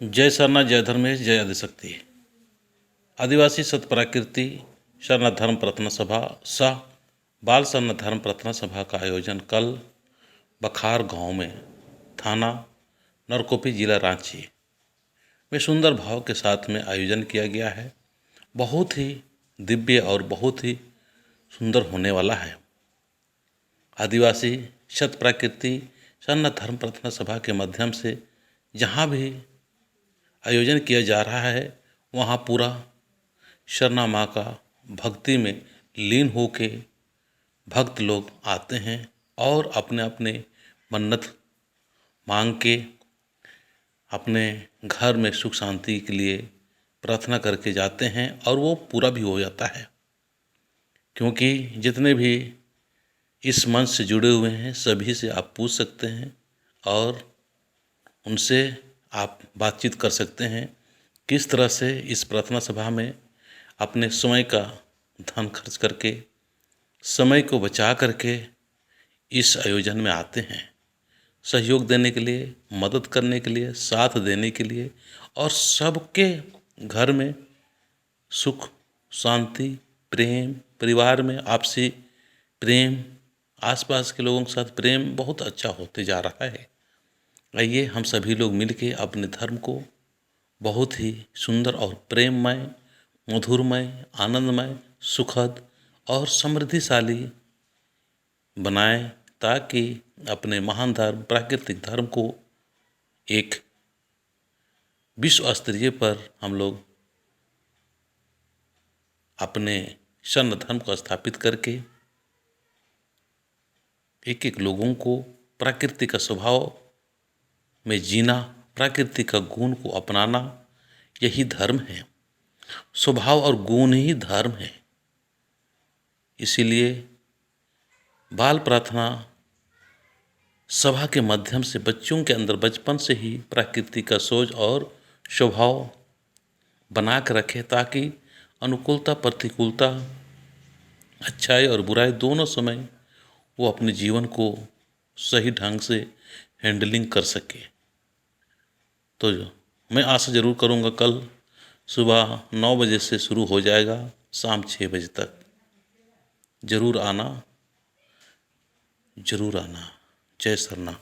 जय सरना, जय धर्मेश, जय आदिशक्ति। आदिवासी सतप्राकृति शरण धर्म प्रार्थना सभा सह बाल शरण धर्म प्रार्थना सभा का आयोजन कल बखार गांव में, थाना नरकोपी, जिला रांची में सुंदर भाव के साथ में आयोजन किया गया है। बहुत ही दिव्य और बहुत ही सुंदर होने वाला है। आदिवासी सतप्राकृति शरण धर्म प्रार्थना सभा के माध्यम से जहाँ भी आयोजन किया जा रहा है वहाँ पूरा शरणा माँ का भक्ति में लीन होके भक्त लोग आते हैं और अपने अपने मन्नत मांग के अपने घर में सुख शांति के लिए प्रार्थना करके जाते हैं और वो पूरा भी हो जाता है। क्योंकि जितने भी इस मंच से जुड़े हुए हैं सभी से आप पूछ सकते हैं और उनसे आप बातचीत कर सकते हैं किस तरह से इस प्रार्थना सभा में अपने समय का धन खर्च करके, समय को बचा करके इस आयोजन में आते हैं, सहयोग देने के लिए, मदद करने के लिए, साथ देने के लिए और सबके घर में सुख शांति, प्रेम, परिवार में आपसी प्रेम, आसपास के लोगों के साथ प्रेम बहुत अच्छा होते जा रहा है। आइए हम सभी लोग मिलके अपने धर्म को बहुत ही सुंदर और प्रेममय, मधुरमय, आनंदमय, सुखद और समृद्धिशाली बनाएं ताकि अपने महान धर्म, प्राकृतिक धर्म को एक विश्व स्तरीय पर हम लोग अपने शरण धर्म को स्थापित करके एक एक लोगों को प्रकृति का स्वभाव में जीना, प्रकृति का गुण को अपनाना, यही धर्म है। स्वभाव और गुण ही धर्म है। इसीलिए बाल प्रार्थना सभा के माध्यम से बच्चों के अंदर बचपन से ही प्रकृति का सोच और स्वभाव बना कर रखे ताकि अनुकूलता प्रतिकूलता, अच्छाई और बुराई दोनों समय वो अपने जीवन को सही ढंग से हैंडलिंग कर सके। तो मैं आशा ज़रूर करूँगा कल सुबह 9 बजे से शुरू हो जाएगा, शाम 6 बजे तक। ज़रूर आना, ज़रूर आना। जय सरना।